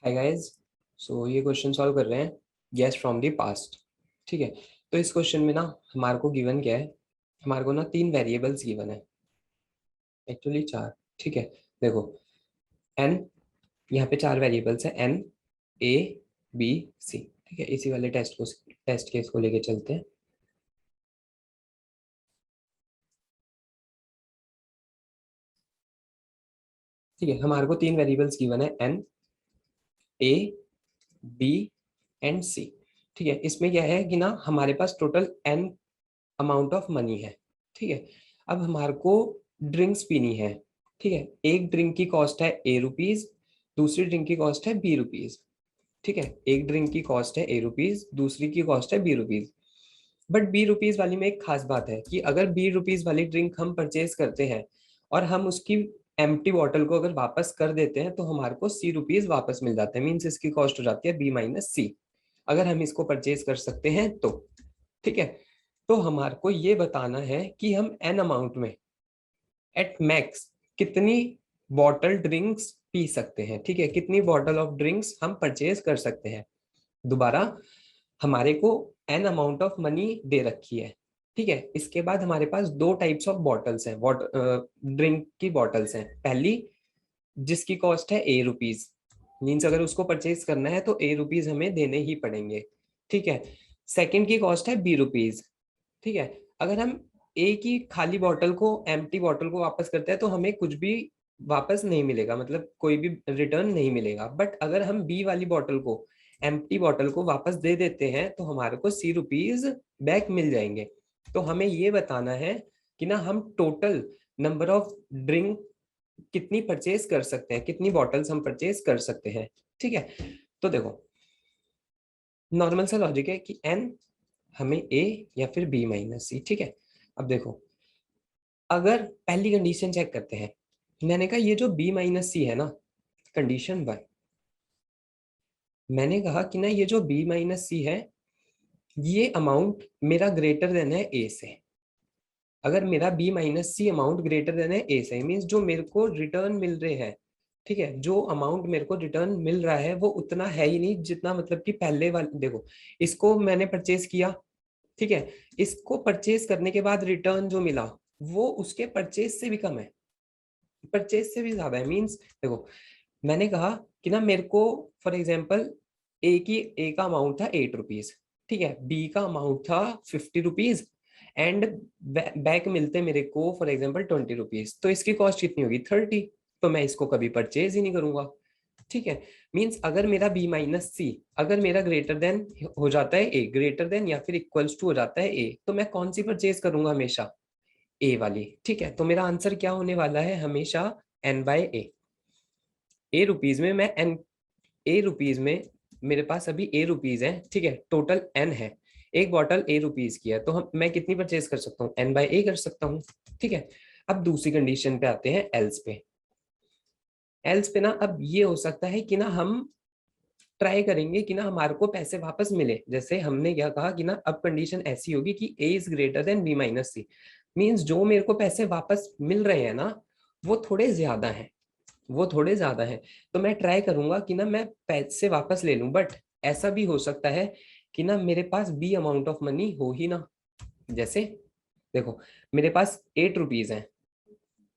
Hi guys. सो ये question solve कर रहे हैं गेस फ्रॉम द पास्ट। ठीक है, तो इस क्वेश्चन में ना हमारे को गिवन क्या है, हमारे को ना 3 वेरिएबल्स गिवन है, एक्चुअली 4। ठीक है, देखो n, यहाँ पे 4 वेरिएबल्स है n a b c। ठीक है, इसी वाले टेस्ट केस को लेके चलते हैं। ठीक है, हमारे को 3 वेरिएबल्स गिवन है n a b and c। ठीक है, इसमें क्या है कि ना हमारे पास total n amount of money है। ठीक है, अब हमारे को ड्रिंक्स पीनी है। ठीक है, एक ड्रिंक की कॉस्ट है ₹a, दूसरी ड्रिंक की कॉस्ट है ₹b। ठीक है, एक ड्रिंक की कॉस्ट है ₹a, दूसरी की कॉस्ट है ₹b। बट ₹b वाली में एक खास बात है कि अगर ₹b वाली ड्रिंक हम परचेज करते हैं और हम उसकी एम्प्टी बॉटल को अगर वापस कर देते हैं तो हमारे को ₹c वापस मिल जाते हैं। मीन्स इसकी कॉस्ट हो जाती है b-c, अगर हम इसको परचेज कर सकते हैं तो। ठीक है, तो हमारे को ये बताना है कि हम एन अमाउंट में एट मैक्स कितनी बॉटल ड्रिंक्स पी सकते हैं। ठीक है, कितनी बॉटल ऑफ ड्रिंक्स हम परचेज कर सकते हैं। दोबारा हमारे को एन अमाउंट ऑफ मनी दे रखी है। ठीक है, इसके बाद हमारे पास 2 टाइप्स ऑफ बॉटल्स हैं, ड्रिंक की बॉटल्स हैं। पहली जिसकी कॉस्ट है ₹a, मीन्स अगर उसको परचेज करना है तो ₹a हमें देने ही पड़ेंगे। ठीक है, सेकंड की कॉस्ट है ₹b। ठीक है, अगर हम एक ही खाली बॉटल को, एम्प्टी बॉटल को वापस करते हैं तो हमें कुछ भी वापस नहीं मिलेगा, मतलब कोई भी रिटर्न नहीं मिलेगा। बट अगर हम बी वाली बॉटल को, एम्प्टी बॉटल को वापस दे देते हैं तो हमारे को ₹c बैक मिल जाएंगे। तो हमें ये बताना है कि ना हम टोटल नंबर ऑफ ड्रिंक कितनी परचेज कर सकते हैं, कितनी बॉटल्स हम परचेज कर सकते हैं। ठीक है, तो देखो नॉर्मल सा लॉजिक है कि n हमें a या फिर b-c। ठीक है, अब देखो अगर पहली कंडीशन चेक करते हैं, मैंने कहा ये जो b-c है ना, कंडीशन 1, मैंने कहा कि ना ये जो b-c है ये अमाउंट मेरा ग्रेटर देन है a से। अगर मेरा b-c अमाउंट ग्रेटर देन है a से, मीन्स जो मेरे को रिटर्न मिल रहे हैं, ठीक है, जो अमाउंट मेरे को रिटर्न मिल रहा है वो उतना है ही नहीं जितना, मतलब कि पहले वाले, देखो इसको मैंने परचेज किया। ठीक है, इसको परचेज करने के बाद रिटर्न जो मिला वो उसके परचेज से भी कम है, परचेज से भी ज्यादा है। मींस देखो मैंने कहा कि ना मेरे को फॉर एग्जांपल ए का अमाउंट था ₹8। ठीक है, बी का अमाउंट था ₹50 एंड बैक मिलते मेरे को फॉर एग्जांपल ₹20। तो इसकी कॉस्ट कितनी होगी 30। तो मैं इसको कभी परचेज ही नहीं करूंगा। ठीक है, मींस अगर मेरा b-c अगर मेरा ग्रेटर देन हो जाता है ए, ग्रेटर देन या फिर इक्वल्स टू हो जाता है ए, तो मैं कौन सी परचेज करूंगा, हमेशा ए वाली। ठीक है, तो मेरा आंसर क्या होने वाला है, हमेशा n/a। ₹a में मैं n, ₹a में मेरे पास अभी ₹a है। ठीक है, टोटल n है, एक बॉटल ₹a की है, तो मैं कितनी परचेज कर सकता हूँ, n/a कर सकता हूँ। ठीक है, अब दूसरी कंडीशन पे आते हैं, एल्स पे। एल्स पे ना अब ये हो सकता है कि ना हम ट्राई करेंगे कि ना हमारे को पैसे वापस मिले। जैसे हमने क्या कहा कि ना अब कंडीशन ऐसी होगी कि a is greater than b-c, means जो मेरे को पैसे वापस मिल रहे हैं ना वो थोड़े ज्यादा हैं, वो थोड़े ज्यादा हैं। तो मैं ट्राई करूंगा कि ना मैं पैसे वापस ले लूं। बट ऐसा भी हो सकता है कि ना मेरे पास बी अमाउंट ऑफ मनी हो ही ना। जैसे देखो मेरे पास ₹8 है।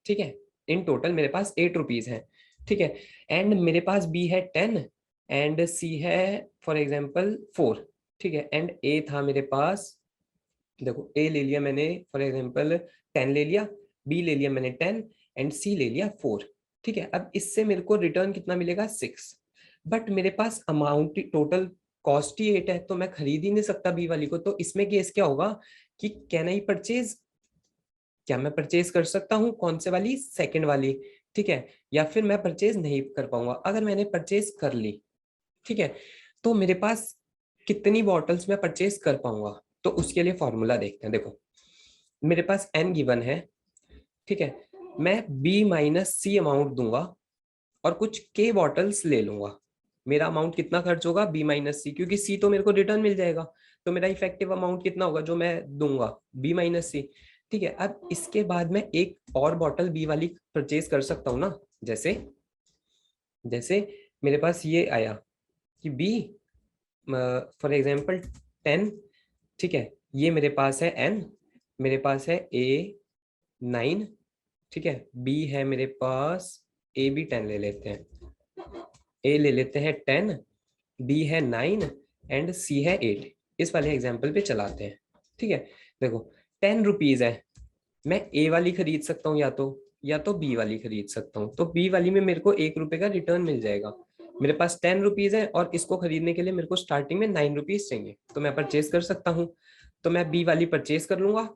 ठीक है, इन टोटल मेरे पास ₹8 है। ठीक है, एंड मेरे पास बी है 10 एंड सी है फॉर एग्जांपल 4। ठीक है, एंड ए था मेरे पास, देखो ए ले लिया मैंने फॉर एग्जांपल 10 ले लिया, बी ले लिया मैंने 10 एंड सी ले लिया 4। ठीक है, अब इससे मेरे को रिटर्न कितना मिलेगा 6। बट मेरे पास अमाउंट टोटल कॉस्ट ही 8 है, तो मैं खरीद ही नहीं सकता बी वाली को। तो इसमें केस क्या होगा कि कैन आई परचेज, क्या मैं परचेज कर सकता हूँ कौन से वाली, सेकंड वाली। ठीक है, या फिर मैं परचेज नहीं कर पाऊंगा। अगर मैंने परचेज कर ली, ठीक है, तो मेरे पास कितनी बॉटल्स मैं परचेज कर पाऊंगा, तो उसके लिए फॉर्मूला देखते हैं। देखो मेरे पास n गिवन है। ठीक है, मैं b-c अमाउंट दूंगा और कुछ k बॉटल्स ले लूंगा। मेरा अमाउंट कितना खर्च होगा b-c, क्योंकि c तो मेरे को रिटर्न मिल जाएगा। तो मेरा इफेक्टिव अमाउंट कितना होगा जो मैं दूंगा, b-c। ठीक है, अब इसके बाद मैं एक और बॉटल बी वाली परचेज कर सकता हूँ ना। जैसे जैसे मेरे पास ये आया कि बी फॉर एग्जाम्पल 10, ठीक है, ये मेरे पास है n, मेरे पास है a 9, ठीक है, b है मेरे पास, a भी 10 ले लेते हैं, a ले लेते हैं 10, b है 9 एंड c है 8। इस वाले एग्जाम्पल पे चलाते हैं, ठीक है। देखो 10 रुपीज है, मैं ए वाली खरीद सकता हूँ या तो बी वाली खरीद सकता हूँ। तो बी वाली में मेरे को 1 रुपए का रिटर्न मिल जाएगा। मेरे पास 10 रुपीज है और इसको खरीदने के लिए मेरे को स्टार्टिंग में 9 रुपीज चाहिए, तो मैं परचेज कर सकता हूँ। तो मैं बी वाली परचेज कर लूंगा।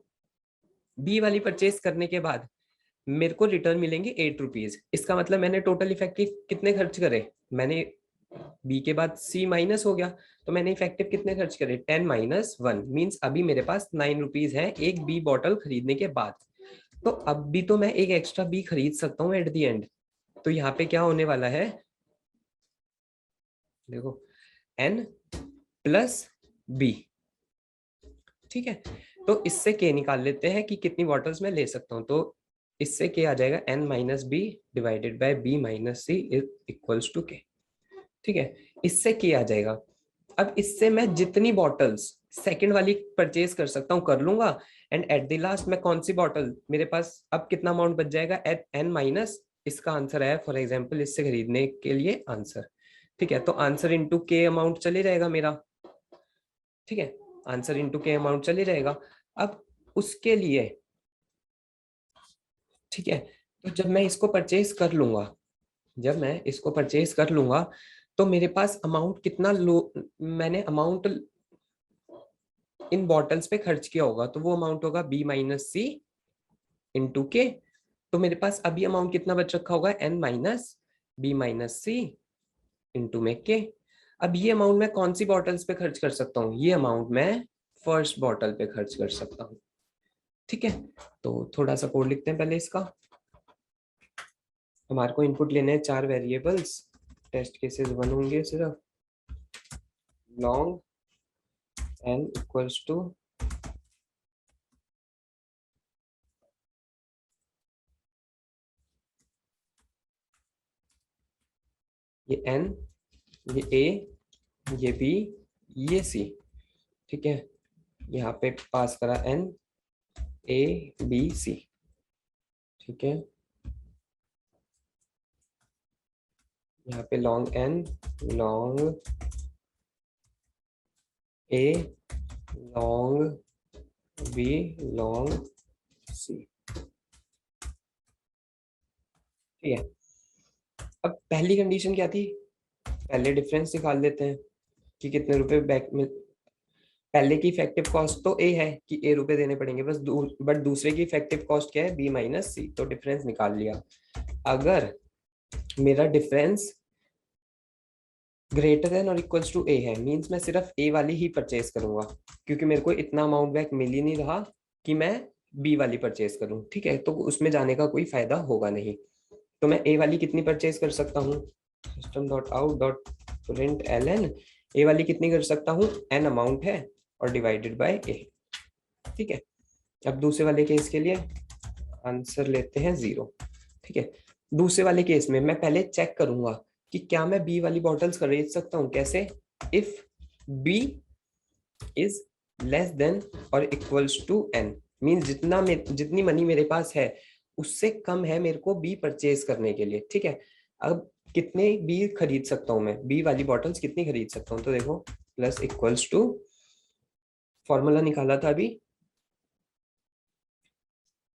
बी वाली परचेज करने के बाद मेरे को रिटर्न मिलेंगे 8 रुपीज। इसका मतलब मैंने टोटल इफेक्टिव कितने खर्च करे, मैंने बी के बाद सी माइनस हो गया, तो मैंने इफेक्टिव कितने खर्च करे, 10 - 1 मीन्स अभी मेरे पास 9 रुपीज है एक बी बॉटल खरीदने के बाद। तो अब भी तो मैं एक एक्स्ट्रा बी खरीद सकता हूँ एट दी एंड। तो यहाँ पे क्या होने वाला है, देखो n प्लस बी, ठीक है। तो इससे के निकाल लेते हैं कि कितनी बॉटल्स मैं ले सकता हूँ। तो इससे के आ जाएगा n minus B divided by B minus C equals to K, ठीक है। इससे के आ जाएगा। अब इससे मैं जितनी बॉटल्स सेकंड वाली परचेज कर सकता हूँ कर लूंगा। एंड एट द लास्ट मैं कौन सी बॉटल, मेरे पास अब कितना अमाउंट बच जाएगा एट n माइनस, इसका आंसर है फॉर एग्जाम्पल इससे खरीदने के लिए आंसर, ठीक है। तो आंसर इंटू के अमाउंट चले जाएगा मेरा, ठीक है, आंसर इंटू के अमाउंट चले जाएगा। अब उसके लिए, ठीक है, तो जब मैं इसको परचेज कर लूंगा, जब मैं इसको परचेज कर लूंगा तो मेरे पास अमाउंट कितना लो, मैंने अमाउंट इन बॉटल्स पे खर्च किया होगा तो वो अमाउंट होगा बी माइनस सी इंटू के। तो मेरे पास अभी अमाउंट कितना बच रखा होगा, एन माइनस बी माइनस सी इंटू में के। अब ये अमाउंट मैं कौन सी बॉटल्स पे खर्च कर सकता हूँ, ये अमाउंट मैं फर्स्ट बॉटल पे खर्च कर सकता हूँ, ठीक है। तो थोड़ा सा कोड लिखते हैं पहले इसका। हमारे को इनपुट लेने हैं 4 वेरिएबल्स, टेस्ट केसेस 1 होंगे सिर्फ। लॉन्ग n इक्वल्स टू ये n, ये a, ये b, ये c, ठीक है। यहाँ पे पास करा n a b c, ठीक है। यहाँ पे long n, long a, long b, long c, ठीक है। अब पहली कंडीशन क्या थी, पहले डिफरेंस निकाल लेते हैं कि कितने रुपए बैक में। पहले की इफेक्टिव कॉस्ट तो ए है कि ए रुपए देने पड़ेंगे बस, बट दूसरे की इफेक्टिव कॉस्ट क्या है, बी माइनस सी। तो डिफरेंस निकाल लिया। अगर मेरा डिफरेंस ग्रेटर देन और इक्वल्स टू ए है, मींस मैं सिर्फ ए वाली ही परचेज करूंगा, क्योंकि मेरे को इतना अमाउंट बैक मिल ही नहीं रहा कि मैं बी वाली परचेज करूं, ठीक है। तो उसमें जाने का कोई फायदा होगा नहीं। तो मैं ए वाली कितनी परचेज कर सकता हूँ, system dot out dot print l n, a वाली कितनी कर सकता हूँ, एन अमाउंट है और डिवाइडेड बाय ए, ठीक है। अब दूसरे वाले केस के लिए आंसर लेते हैं 0, ठीक है। दूसरे वाले केस में मैं पहले चेक करूंगा कि क्या मैं बी वाली बॉटल्स खरीद सकता हूँ, कैसे, if B is less than और इक्वल्स टू एन, मीन्स जितनी मनी मेरे पास है उससे कम है मेरे को बी परचेज करने के लिए, ठीक है। अब कितने बी खरीद सकता हूँ मैं, बी वाली बॉटल्स कितनी खरीद सकता हूँ, तो देखो प्लस इक्वल्स टू, फॉर्मूला निकाला था अभी,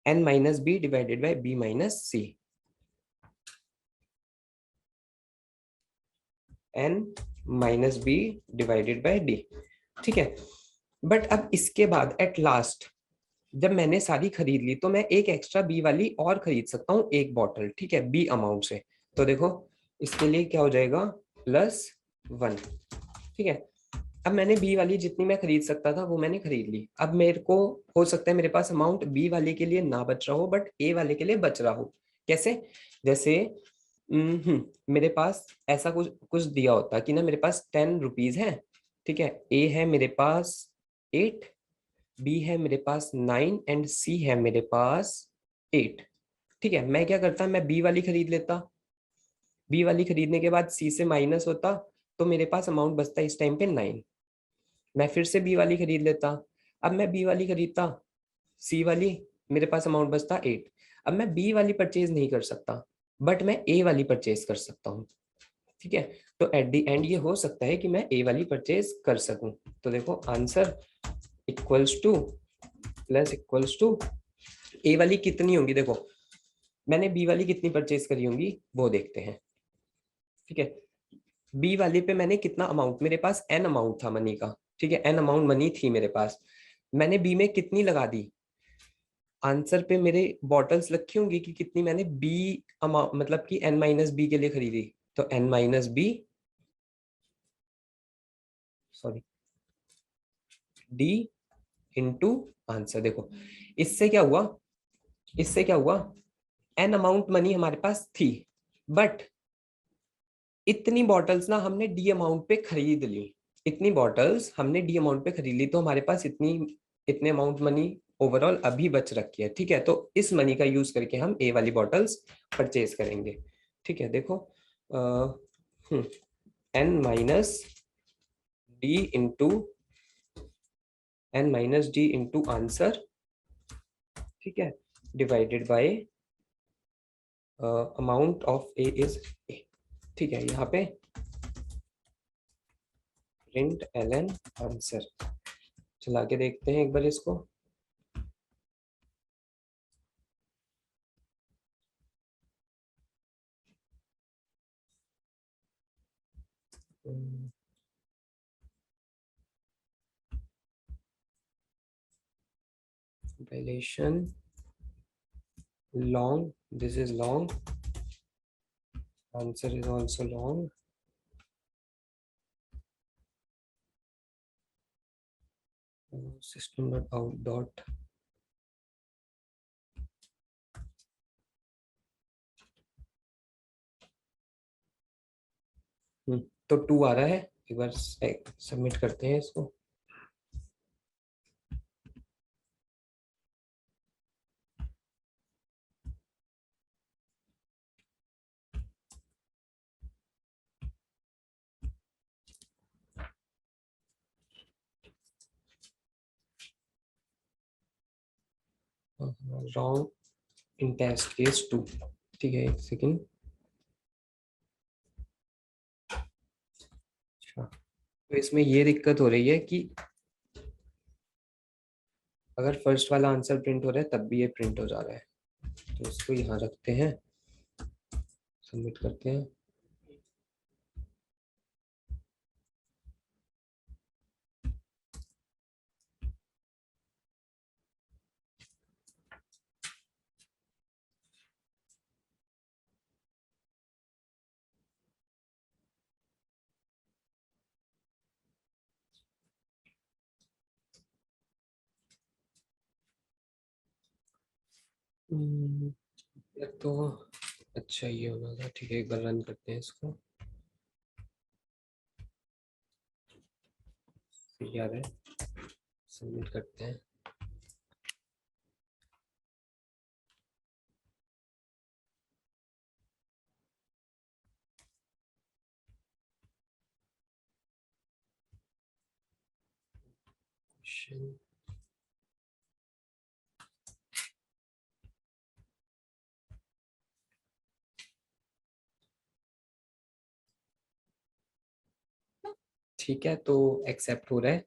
n minus B divided by B minus C, n minus B divided by D, ठीक है। बट अब इसके बाद एट लास्ट जब मैंने सारी खरीद ली तो मैं एक एक्स्ट्रा बी वाली और खरीद सकता हूँ एक बॉटल, ठीक है, बी अमाउंट से। तो देखो इसके लिए क्या हो जाएगा, +1, ठीक है। अब मैंने बी वाली जितनी मैं खरीद सकता था वो मैंने खरीद ली। अब मेरे को हो सकता है मेरे पास अमाउंट बी वाले के लिए ना बच रहा हो बट ए वाले के लिए बच रहा हो। कैसे, जैसे मेरे पास ऐसा कुछ कुछ दिया होता कि ना मेरे पास 10 रुपीज है, ठीक है, ए है मेरे पास 8, बी है मेरे पास 9 एंड सी है मेरे पास 8, ठीक है। मैं क्या करता, मैं बी वाली खरीद लेता, बी वाली खरीदने के बाद सी से माइनस होता तो मेरे पास अमाउंट बचता इस टाइम पे 9। मैं फिर से बी वाली खरीद लेता। अब मैं बी वाली खरीदता, सी वाली, मेरे पास अमाउंट बचता 8। अब मैं बी वाली परचेज नहीं कर सकता, बट मैं ए वाली परचेज कर सकता हूँ। ठीक है, तो एट द एंड ये हो सकता है कि मैं ए वाली परचेज कर सकूं। तो देखो answer equals to plus equals to a वाली कितनी होंगी, देखो मैंने बी वाली कितनी परचेज करी होंगी वो देखते हैं। ठीक है, बी वाली पे मैंने कितना अमाउंट, मेरे पास एन अमाउंट था मनी का। ठीक है, एन अमाउंट मनी थी मेरे पास, मैंने बी में कितनी लगा दी, आंसर पे मेरे बॉटल्स रखी होंगी कि कितनी मैंने बी अमाउंट मतलब कि एन माइनस बी के लिए खरीदी। तो N minus B, sorry, D into answer. देखो इससे क्या हुआ, इससे क्या हुआ, एन अमाउंट मनी हमारे पास थी, बट इतनी बॉटल्स ना हमने डी अमाउंट पे खरीद ली। इतनी बॉटल्स हमने डी अमाउंट पे खरीद ली, तो हमारे पास इतनी इतने अमाउंट मनी ओवरऑल अभी बच रखी है। ठीक है, तो इस मनी का यूज करके हम ए वाली बॉटल्स परचेज करेंगे। ठीक है, देखो N minus D into N minus D into answer. ठीक है, divided by amount of A is A. ठीक है, यहाँ पे प्रिंट एल एन आंसर। चला के देखते हैं एक बार इसको। compilation long, this is long, answer is also long. System dot out dot तो 2 आ रहा है, एक बार सबमिट करते हैं इसको। Wrong in test case 2। ठीक है, एक सेकेंड। अच्छा, तो इसमें ये दिक्कत हो रही है कि अगर फर्स्ट वाला आंसर प्रिंट हो रहा है तब भी ये प्रिंट हो जा रहा है। तो इसको यहाँ रखते हैं, सबमिट करते हैं। तो अच्छा ये होना था। ठीक है, एक बार रन करते हैं इसको, याद है, सबमिट करते हैं। क्वेश्चन ठीक है, तो एक्सेप्ट हो रहा है।